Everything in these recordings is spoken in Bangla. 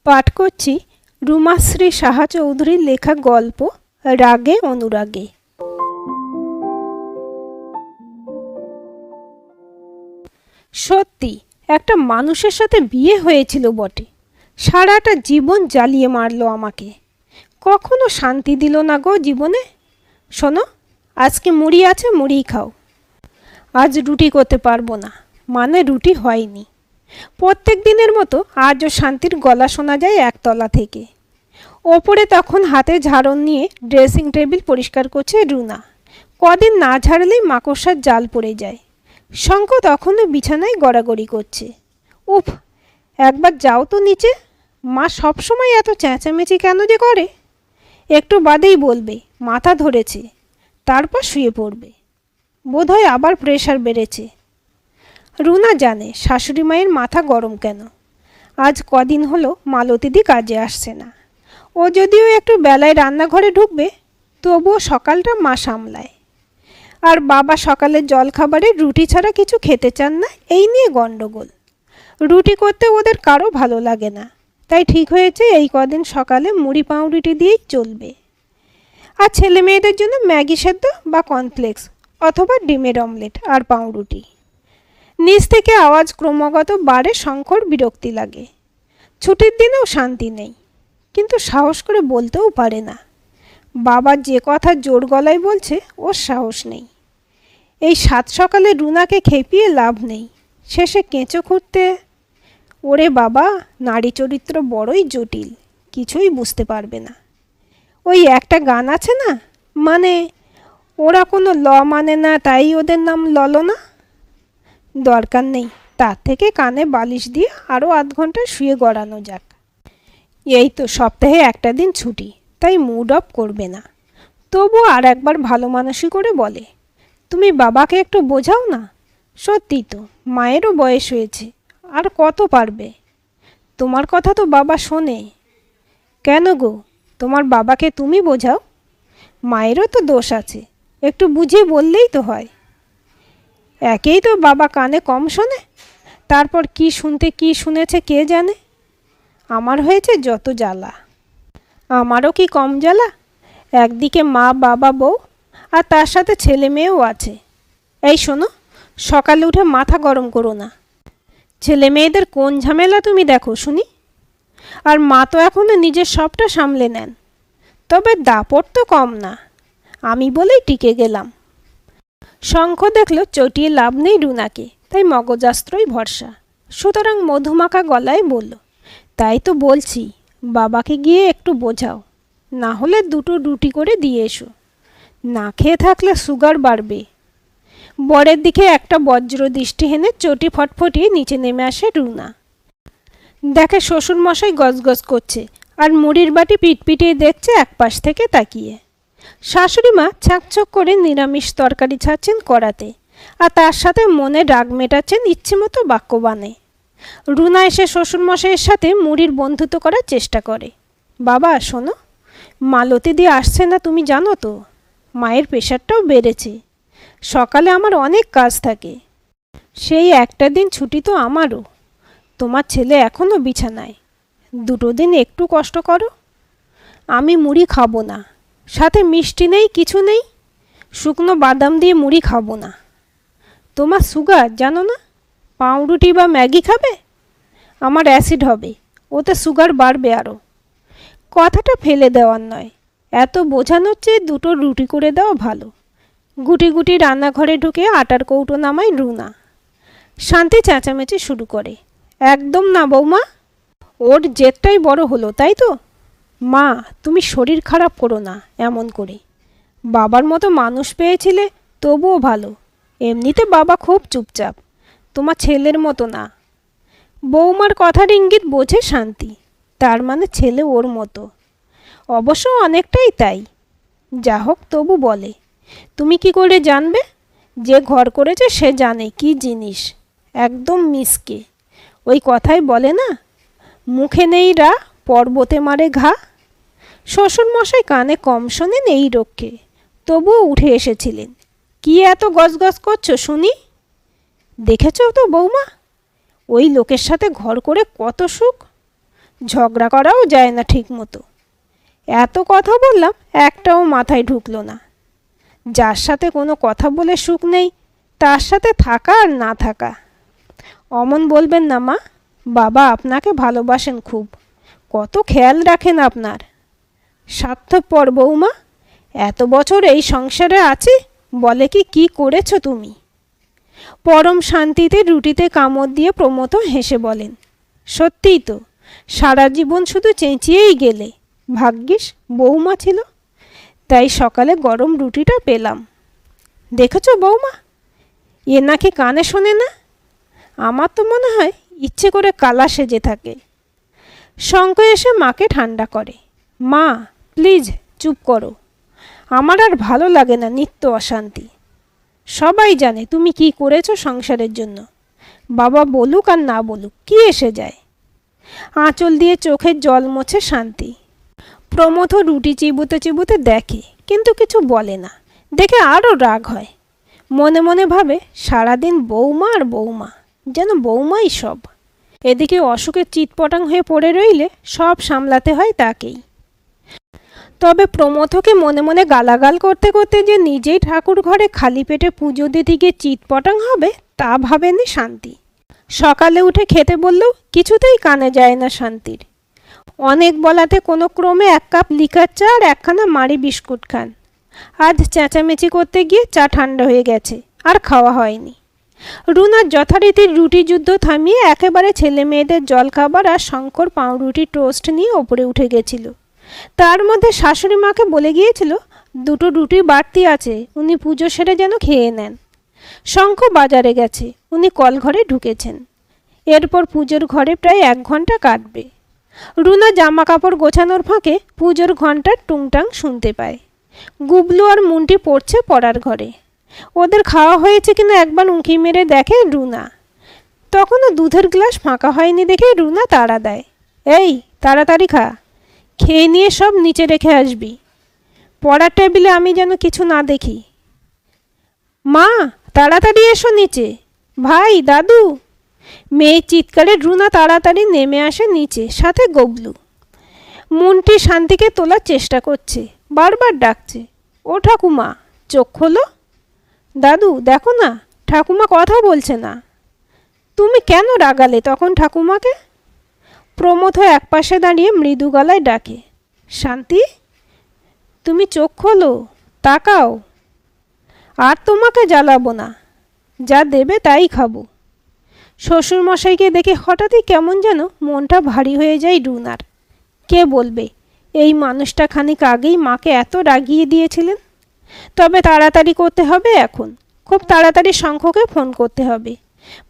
পাঠ করছি রুমাশ্রী সাহা চৌধুরীর লেখা গল্প রাগে অনুরাগে। সত্যি একটা মানুষের সাথে বিয়ে হয়েছিল বটে, সারাটা জীবন জ্বালিয়ে মারলো আমাকে, কখনো শান্তি দিল না গো জীবনে। শোনো, আজকে মুড়ি আছে, মুড়ি খাও। আজ রুটি করতে পারবো না, মানে রুটি হয়নি। প্রত্যেক দিনের মতো আজও শান্তির গলা শোনা যায় একতলা থেকে। ওপরে তখন হাতে ঝাড়ন নিয়ে ড্রেসিং টেবিল পরিষ্কার করছে রুনা। কদিন না ঝাড়লেই মাকড়সার জাল পড়ে যায়। শঙ্খ তখনও বিছানায় গড়াগড়ি করছে। উফ, একবার যাও তো নিচে। মা সবসময় এত চেঁচামেচি কেন যে করে? একটু বাদেই বলবে মাথা ধরেছে, তারপর শুয়ে পড়বে। বোধহয় আবার প্রেশার বেড়েছে। রুনা জানে শাশুড়ি মায়ের মাথা গরম কেন। আজ কদিন হলো মালতীদি কাজে আসছে না। ও যদিও একটু বেলায় রান্নাঘরে ঢুকবে, তবুও সকালটা মা সামলায়। আর বাবা সকালের জলখাবারে রুটি ছাড়া কিছু খেতে চান না, এই নিয়ে গণ্ডগোল। রুটি করতে ওদের কারো ভালো লাগে না, তাই ঠিক হয়েছে এই কদিন সকালে মুড়ি পাউরুটি দিয়েই চলবে। আর ছেলে মেয়েদের জন্য ম্যাগি সেদ্ধ বা কর্নফ্লেক্স অথবা ডিমের অমলেট আর পাউরুটি। নিচ থেকে আওয়াজ ক্রমাগত বাড়ে, শঙ্কর বিরক্তি লাগে। ছুটির দিনেও শান্তি নেই, কিন্তু সাহস করে বলতেও পারে না। বাবা যে কথা জোর গলায় বলছে ওর সাহস নেই। এই সাত সকালে রুনাকে খেপিয়ে লাভ নেই, শেষে কেঁচো খুঁড়তে। ওরে বাবা, নারী চরিত্র বড়ই জটিল, কিছুই বুঝতে পারবে না। ওই একটা গান আছে না, মানে ওরা কোনো ল মানে না, তাই ওদের নাম ললনা। দরকার নেই, তার থেকে কানে বালিশ দিয়ে আরও আধ ঘন্টা শুয়ে গড়ানো যাক। এই তো সপ্তাহে একটা দিন ছুটি, তাই মুড অফ করবে না। তবু আর একবার ভালো মানসি করে বলে, তুমি বাবাকে একটু বোঝাও না। সত্যি তো, মায়েরও বয়স হয়েছে, আর কত পারবে? তোমার কথা তো বাবা শোনে। কেন গো, তোমার বাবাকে তুমি বোঝাও। মায়েরও তো দোষ আছে, একটু বুঝিয়ে বললেই তো হয়। একেই তো বাবা কানে কম শোনে, তারপর কি শুনতে কি শুনেছে কে জানে। আমার হয়েছে যত জ্বালা। আমারও কি কম জ্বালা? একদিকে মা, বাবা, বউ, আর তার সাথে ছেলে মেয়েও আছে। এই শোনো, সকালে উঠে মাথা গরম করো না। ছেলে মেয়েদের কোন ঝামেলা তুমি দেখো শুনি। আর মা তো এখনো নিজের সবটা সামলে নেন, তবে দাপট তো কম না। আমি বলেই টিকে গেলাম। শঙ্খ দেখল চটিয়ে লাভ নেই রুনাকে, তাই মগজাস্ত্রই ভরসা। সুতরাং মধুমাখা গলায় বলল, তাই তো বলছি, বাবাকে গিয়ে একটু বোঝাও, না হলে দুটো রুটি করে দিয়ে এসো। না খেয়ে থাকলে সুগার বাড়বে। বরের দিকে একটা বজ্র দৃষ্টি হেনে চটি ফটফটিয়ে নিচে নেমে আসে রুনা। দেখে শ্বশুরমশাই গজগজ করছে, আর মুড়ির বাটি পিটপিটিয়ে দেখছে একপাশ থেকে তাকিয়ে। শাশুড়ি মা ছ্যাঁকছক করে নিরামিষ তরকারি ছাড়ছেন কড়াতে, আর তার সাথে মনে রাগ মেটাচ্ছেন ইচ্ছে মতো বাক্যবাণে। রুনা এসে শ্বশুরমশাইয়ের সাথে মুড়ির বন্ধুত্ব করার চেষ্টা করে। বাবা শোনো, মালতী দিয়ে আসছে না তুমি জানো তো। মায়ের প্রেশারটাও বেড়েছে। সকালে আমার অনেক কাজ থাকে, সেই একটা দিন ছুটি তো আমারও। তোমার ছেলে এখনও বিছানায়, দুটো দিন একটু কষ্ট করো। আমি মুড়ি খাবো না, সাথে মিষ্টি নেই, কিছু নেই। শুকনো বাদাম দিয়ে মুড়ি খাবো না। তোমার সুগার জানো না, পাউরুটি বা ম্যাগি খাবে? আমার অ্যাসিড হবে, ওতে সুগার বাড়বে আরও। কথাটা ফেলে দেওয়ার নয়, এত বোঝানোর চেয়ে দুটো রুটি করে দেওয়া ভালো। গুটি গুটি রান্নাঘরে ঢুকে আটার কৌটো নামায় রুনা। শান্তি চেঁচামেচি শুরু করে, একদম না বৌমা, ওর জেদটাই বড় হলো তাই তো। মা, তুমি শরীর খারাপ করো না এমন করে। বাবার মতো মানুষ পেয়েছিলে তবুও ভালো। এমনিতে বাবা খুব চুপচাপ, তোমার ছেলের মতো না। বৌমার কথার ইঙ্গিত বোঝে শান্তি, তার মানে ছেলে ওর মতো। অবশ্য অনেকটাই তাই। যা হোক, তবু বলে, তুমি কি করে জানবে? যে ঘর করেছে সে জানে কি জিনিস। একদম মিসকে। ওই কথাই বলে না, মুখে নেই রা, পর্বতে মারে ঘা। শ্বশুরমশাই কানে কম শোনেন এই রক্ষে, তবুও উঠে এসেছিলেন। কি এত গজগজ করছো শুনি? দেখেছ তো বৌমা, ওই লোকের সাথে ঘর করে কত সুখ। ঝগড়া করাও যায় না ঠিক মতো। এত কথা বললাম, একটাও মাথায় ঢুকলো না। যার সাথে কোনো কথা বলে সুখ নেই, তার সাথে থাকা আর না থাকা। অমন বলবেন না মা, বাবা আপনাকে ভালোবাসেন খুব, কত খেয়াল রাখেন আপনার। স্বার্থপর বৌমা, এত বছর এই সংসারে আছি, বলে কি করেছো তুমি? পরম শান্তিতে রুটিতে কামড় দিয়ে প্রমথ হেসে বলেন, সত্যিই তো, সারা জীবন শুধু চেঁচিয়েই গেলে। ভাগ্যিস বৌমা ছিল, তাই সকালে গরম রুটিটা পেলাম। দেখেছ বৌমা, এ নাকি কানে শোনে না। আমার তো মনে হয় ইচ্ছে করে কালা সেজে থাকে। শঙ্খ এসে মাকে ঠান্ডা করে। মা প্লিজ চুপ করো, আমার আর ভালো লাগে না নিত্য অশান্তি। সবাই জানে তুমি কি করেছো সংসারের জন্য, বাবা বলুক আর না বলুক কি এসে যায়। আঁচল দিয়ে চোখের জল মোছে শান্তি। প্রমথ রুটি চিবুতে চিবুতে দেখে, কিন্তু কিছু বলে না। দেখে আরও রাগ হয়। মনে মনে ভাবে সারাদিন বৌমা আর বৌমা, যেন বৌমাই সব। এদিকে অসুখে চিৎপটাং হয়ে পড়ে রইলে সব সামলাতে হয় তাকেই। তবে প্রমথকে মনে মনে গালাগাল করতে করতে যে নিজেই ঠাকুর ঘরে খালি পেটে পুজো দিতে গিয়ে চিৎপটাং হবে তা ভাবেনি শান্তি। সকালে উঠে খেতে বললেও কিছুতেই কানে যায় না শান্তির। অনেক বলাতে কোনো ক্রমে 1 কাপ লিকার চা আর 1খানা মারি বিস্কুট খান। আজ চেঁচামেচি করতে গিয়ে চা ঠান্ডা হয়ে গেছে, আর খাওয়া হয়নি। রুনার যথারীতির রুটি যুদ্ধ থামিয়ে একেবারে ছেলে মেয়েদের জলখাবার আর শঙ্কর পাউরুটি টোস্ট নিয়ে ওপরে উঠে গেছিল। তার মধ্যে শাশুড়ি মাকে বলে গিয়েছিল 2টো রুটি বাড়তি আছে, উনি পুজো সেরে যেন খেয়ে নেন। শঙ্খ বাজারে গেছে, উনি কলঘরে ঢুকেছেন। এরপর পুজোর ঘরে প্রায় 1 ঘন্টা কাটবে। রুনা জামা কাপড় গোছানোর ফাঁকে পুজোর ঘন্টার টুংটাং শুনতে পায়। গুবলু আর মুন্টি পড়ছে পড়ার ঘরে। ওদের খাওয়া হয়েছে কিনা একবার উঁকি মেরে দেখে রুনা। তখনও দুধের গ্লাস ফাঁকা হয়নি দেখে রুনা তাড়া দেয়, এই তাড়াতাড়ি খা, খেয়ে নিয়ে সব নিচে রেখে আসবি, পড়ার টেবিলে আমি যেন কিছু না দেখি। মা তাড়াতাড়ি এসো নিচে, ভাই দাদু। মেয়ের চিৎকারে রুনা তাড়াতাড়ি নেমে আসে নিচে, সাথে গবলু। মুন্টি শান্তিকে তোলার চেষ্টা করছে, বারবার ডাকছে, ও ঠাকুমা চোখ খোলো। দাদু দেখো না, ঠাকুমা কথা বলছে না। তুমি কেন রাগালে তখন ঠাকুমাকে? প্রমথ একপাশে দাঁড়িয়ে মৃদু গলায় ডাকে, শান্তি তুমি চোখ খোলো, তাকাও। আর তোমাকে জ্বালাবো না, যা দেবে তাই খাবো। শ্বশুরমশাইকে দেখে হঠাৎই কেমন যেন মনটা ভারী হয়ে যায় রুনার। কে বলবে এই মানুষটা খানিক আগেই মাকে এত রাগিয়ে দিয়েছিলেন। তবে তাড়াতাড়ি করতে হবে এখন, খুব তাড়াতাড়ি শঙ্খকে ফোন করতে হবে।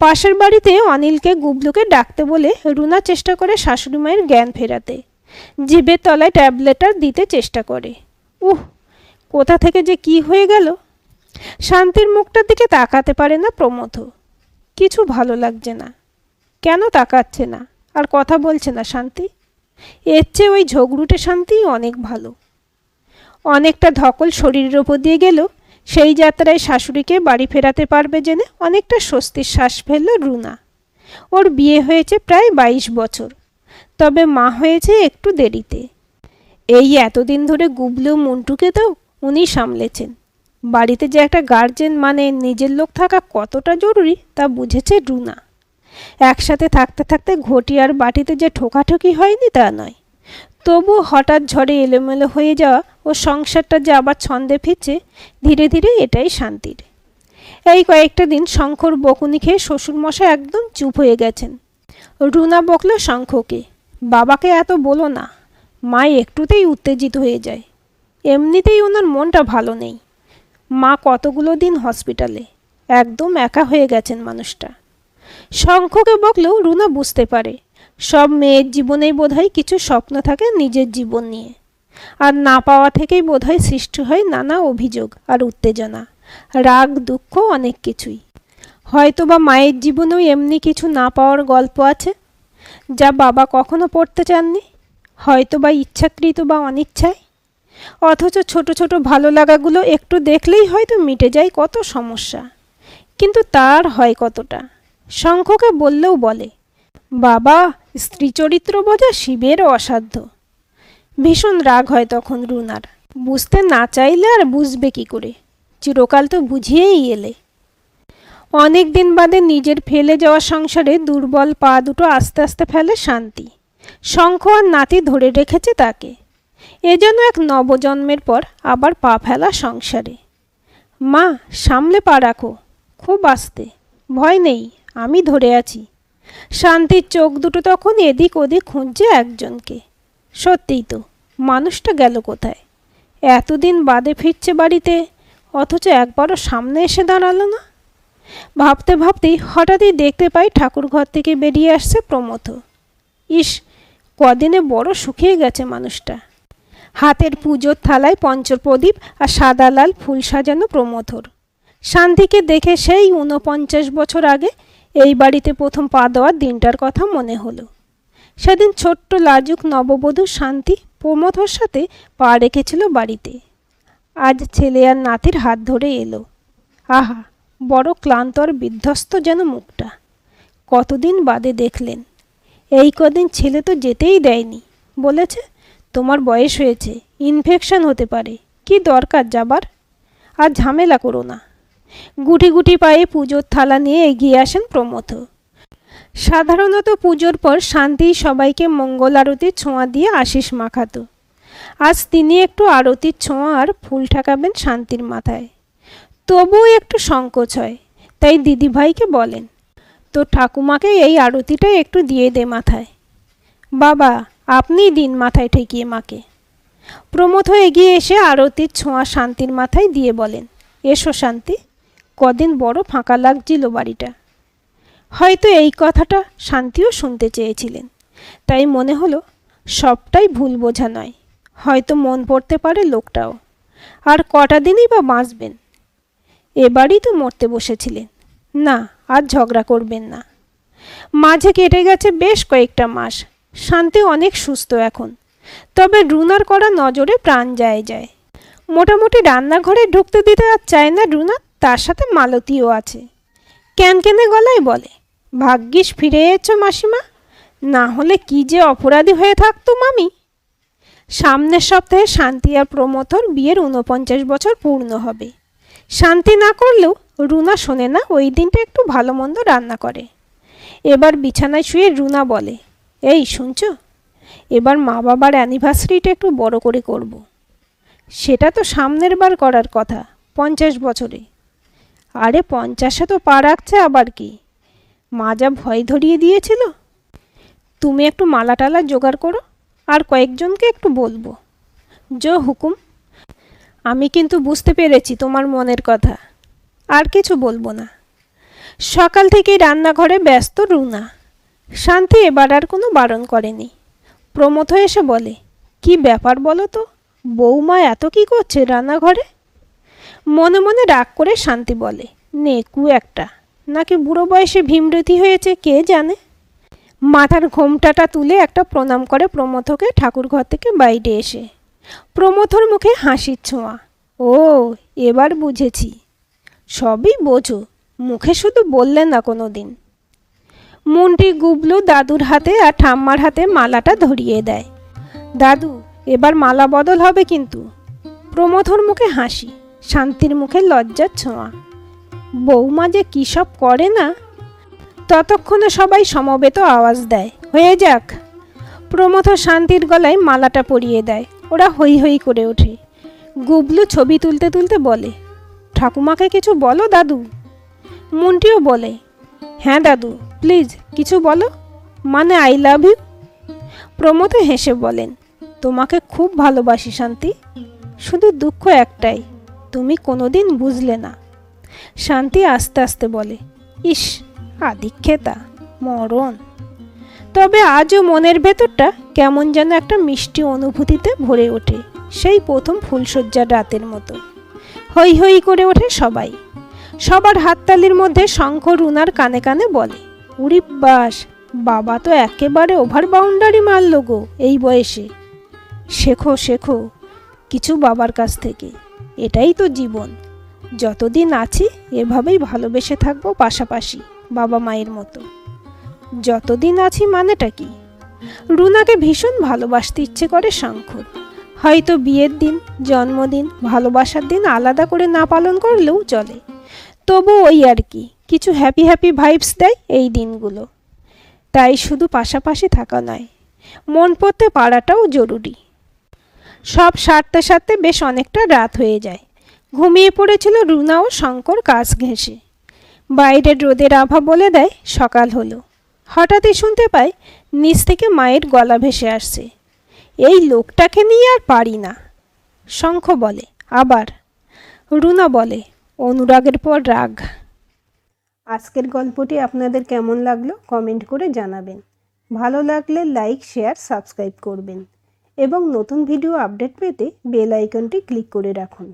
পাশের বাড়িতে অনিলকে গুবলুকে ডাকতে বলে রুনা চেষ্টা করে শাশুড়ি মায়ের জ্ঞান ফেরাতে। জিভের তলায় ট্যাবলেটটা দিতে চেষ্টা করে। কোথা থেকে যে কি হয়ে গেল। শান্তির মুখটার দিকে তাকাতে পারে না প্রমথ। কিছু ভালো লাগছে না। কেন তাকাচ্ছে না আর কথা বলছে না শান্তি? এর চেয়ে ওই ঝগড়ুটে শান্তি অনেক ভালো। অনেকটা ধকল শরীরের ওপর দিয়ে গেল। সেই যাত্রায় শাশুড়িকে বাড়ি ফেরাতে পারবে জেনে অনেকটা স্বস্তির শ্বাস ফেলল রুনা। ওর বিয়ে হয়েছে প্রায় 22 বছর, তবে মা হয়েছে একটু দেরিতে। এই এতদিন ধরে গুবলু মুন্টুকে তো উনি সামলেছেন। বাড়িতে যে একটা গার্জেন মানে নিজের লোক থাকা কতটা জরুরি তা বুঝেছে রুনা। একসাথে থাকতে থাকতে ঘটি আর বাটিতে যে ঠোকাঠুকি হয়নি তা নয়, তবু হঠাৎ ঝড়ে এলোমেলো হয়ে যাওয়া ও সংসারটা যে আবার ছন্দে ফিরছে ধীরে ধীরে এটাই শান্তির। এই কয়েকটা দিন শঙ্খর বকুনি খেয়ে শ্বশুরমশাই একদম চুপ হয়ে গেছেন। রুনা বকল শঙ্খকে, বাবাকে এত বলো না, মা একটুতেই উত্তেজিত হয়ে যায়। এমনিতেই ওনার মনটা ভালো নেই। মা কতগুলো দিন হসপিটালে, একদম একা হয়ে গেছেন মানুষটা। শঙ্খকে বকলেও রুনা বুঝতে পারে সব মেয়ের জীবনেই বোধহয় কিছু স্বপ্ন থাকে নিজের জীবন নিয়ে, আর না পাওয়া থেকেই বোধহয় সৃষ্টি হয় নানা অভিযোগ আর উত্তেজনা, রাগ দুঃখ অনেক কিছুই। হয়তোবা মায়ের জীবনেও এমনি কিছু না পাওয়ার গল্প আছে যা বাবা কখনো পড়তে চাননি, হয়তোবা ইচ্ছাকৃত বা অনিচ্ছায়। অথচ ছোট ছোট ভালো লাগাগুলো একটু দেখলেই হয়তো মিটে যায় কত সমস্যা। কিন্তু তার হয় কতটা? শঙ্খকে বললেও বলে, বাবা স্ত্রী চরিত্র বোঝা শিবেরও অসাধ্য। ভীষণ রাগ হয় তখন রুনার। বুঝতে না চাইলে আর বুঝবে কি করে? চিরকাল তো বুঝিয়েই এলে। অনেক দিন বাদে নিজের ফেলে যাওয়া সংসারে দুর্বল পা দুটো আস্তে আস্তে ফেলে শান্তি। শঙ্খ আর নাতি ধরে রেখেছে তাকে। এ যেন এক নবজন্মের পর আবার পা ফেলা সংসারে। মা, সামলে পা রাখো, খুব আস্তে, ভয় নেই, আমি ধরে আছি। শান্তির চোখ দুটো তখন এদিক ওদিক খুঁজছে একজনকে। সত্যিই তো, মানুষটা গেল কোথায়? এতদিন বাদে ফিরছে বাড়িতে, অথচ একবারও সামনে এসে দাঁড়ালো না। ভাবতে ভাবতেই হঠাৎই দেখতে পাই ঠাকুর ঘর থেকে বেরিয়ে আসছে প্রমথ। ইস, কদিনে বড় শুকিয়ে গেছে মানুষটা। হাতের পুজোর থালায় পঞ্চপ্রদীপ আর সাদা লাল ফুল সাজানো প্রমথর। শান্তিকে দেখে সেই ৪৯ বছর আগে এই বাড়িতে প্রথম পা দেওয়ার দিনটার কথা মনে হলো। সেদিন ছোট্ট লাজুক নববধূ শান্তি প্রমথর সাথে পা রেখেছিল বাড়িতে। আজ ছেলে আর নাতির হাত ধরে এলো। আহা, বড় ক্লান্ত আর বিধ্বস্ত যেন মুখটা। কতদিন বাদে দেখলেন। এই কদিন ছেলে তো যেতেই দেয়নি, বলেছে তোমার বয়স হয়েছে, ইনফেকশন হতে পারে, কি দরকার যাবার, আর ঝামেলা করো না। গুটি গুটি পায়ে পুজোর থালা নিয়ে এগিয়ে আসেন প্রমথ। সাধারণত পুজোর পর শান্তি সবাইকে মঙ্গল আরতির ছোঁয়া দিয়ে আশিস মাখাতো। আজ তিনি একটু আরতির ছোঁয়া আর ফুল ঠেকাবেন শান্তির মাথায়। তবুও একটু সংকোচ হয়, তাই দিদিভাইকে বলেন, তো ঠাকুমাকে এই আরতিটা একটু দিয়ে দে মাথায়। বাবা, আপনিই দিন মাথায় ঠেকিয়ে মাকে। প্রমথ এগিয়ে এসে আরতির ছোঁয়া শান্তির মাথায় দিয়ে বলেন, এসো শান্তি, কদিন বড় ফাঁকা লাগছিল বাড়িটা। হয়তো এই কথাটা শান্তিও শুনতে চেয়েছিলেন, তাই মনে হলো সবটাই ভুল বোঝা নয়, হয়তো মন পড়তে পারে লোকটাও। আর কটা দিনই বা বাঁচবেন, এবারই তো মরতে বসেছিলেন। না, আর ঝগড়া করবেন না। মাঝে কেটে গেছে বেশ কয়েকটা মাস, শান্তি অনেক সুস্থ এখন। তবে রুনার করা নজরে প্রাণ যায় যায়। মোটামুটি রান্নাঘরে ঢুকতে দিতে আর চায় না রুনা, তার সাথে মালতীও আছে। ক্যানকেনে গলায় বলে, ভাগ্যিস ফিরে এসেছো মাসিমা, না হলে কি যে অপরাধী হয়ে থাকতো মামি। সামনের সপ্তাহে শান্তি আর প্রমথর বিয়ের ৪৯ বছর পূর্ণ হবে। শান্তি না করলেও রুনা শোনে না ওই দিনটা একটু ভালো মন্দ রান্না করে। এবার বিছানায় শুয়ে রুনা বলে, এই শুনছ, এবার মা বাবার অ্যানিভার্সারিটা একটু বড় করে করব। সেটা তো সামনের বার করার কথা, ৫০ বছরে। আরে ৫০-এ তো পা রাখছে আবার কি, মা যা ভয় ধরিয়ে দিয়েছিল। তুমি একটু মালা টালা জোগাড় করো, আর কয়েকজনকে একটু বলবো। জো হুকুম। আমি কিন্তু বুঝতে পেরেছি তোমার মনের কথা, আর কিছু বলবো না। সকাল থেকেই রান্নাঘরে ব্যস্ত রুনা। শান্তি এবার আর কোনো বারণ করেনি। প্রমথ এসে বলে, কি ব্যাপার বলো তো, বৌমা এত কি করছে রান্নাঘরে? মনে মনে রাগ করে শান্তি বলে, নেকু একটা, নাকি বুড়ো বয়সে ভীমরতি হয়েছে কে জানে। মাথার ঘোমটাটা তুলে একটা প্রণাম করে প্রমথকে ঠাকুর ঘর থেকে বাইরে এসে। প্রমথর মুখে হাসির ছোঁয়া। ও, এবার বুঝেছি। সবই বোঝো, মুখে শুধু বললে না কোনো দিন। মন্টি গুবলু দাদুর হাতে আর ঠাম্মার হাতে মালাটা ধরিয়ে দেয়। দাদু, এবার মালা বদল হবে কিন্তু। প্রমথর মুখে হাসি, শান্তির মুখে লজ্জার ছোঁয়া। বৌমা যে কী সব করে না। ততক্ষণে সবাই সমবেত আওয়াজ দেয়, হয়ে যাক। প্রমথ শান্তির গলায় মালাটা পরিয়ে দেয়। ওরা হৈ হৈ করে ওঠে। গুবলু ছবি তুলতে তুলতে বলে, ঠাকুমাকে কিছু বলো দাদু। মন্টিও বলে, হ্যাঁ দাদু, প্লিজ কিছু বলো, মানে আই লাভ ইউ। প্রমথ হেসে বলেন, তোমাকে খুব ভালোবাসি শান্তি, শুধু দুঃখ একটাই, তুমি কোনোদিন বুঝলে না। শান্তি আস্তে আস্তে বলে, ইস, আদিক্ষেতা, মরণ। তবে আজও মনের ভেতরটা কেমন যেন একটা মিষ্টি অনুভূতিতে ভরে ওঠে, সেই প্রথম ফুলশয্যার রাতের মতো। হৈ হৈ করে ওঠে সবাই। সবার হাততালির মধ্যে শঙ্খ রুনার কানে কানে বলে, উরি বাস, বাবা তো একেবারে ওভার বাউন্ডারি মারল গো এই বয়সে। শেখো শেখো কিছু বাবার কাছ থেকে, এটাই তো জীবন। যতদিন আছি এভাবেই ভালোবেসে থাকবো পাশাপাশি, বাবা মায়ের মতো। যতদিন আছি মানেটা কি? রুনাকে ভীষণ ভালোবাসতে ইচ্ছে করে শঙ্কর। হয়তো বিয়ের দিন, জন্মদিন, ভালোবাসার দিন আলাদা করে না পালন করলেও চলে, তবু ওই আর কি, কিছু হ্যাপি হ্যাপি ভাইবস দেয় এই দিনগুলো। তাই শুধু পাশাপাশি থাকা নয়, মন পড়তে পারাটাও জরুরি। সব সারতে সারতে বেশ অনেকটা রাত হয়ে যায়। ঘুমিয়ে পড়েছিল রুনা ও শঙ্কর কাছ ঘেঁষে। বাইরের রোদের আভা বলে দেয় সকাল হলো। হঠাৎই শুনতে পায় নিচ থেকে মায়ের গলা ভেসে আসছে, এই লোকটাকে নিয়ে আর পারি না। শঙ্খ বলে, আবার? রুনা বলে, অনুরাগের পর রাগ। আজকের গল্পটি আপনাদের কেমন লাগলো কমেন্ট করে জানাবেন। ভালো লাগলে লাইক, শেয়ার, সাবস্ক্রাইব করবেন এবং নতুন ভিডিও আপডেট পেতে বেল আইকনটি ক্লিক করে রাখুন।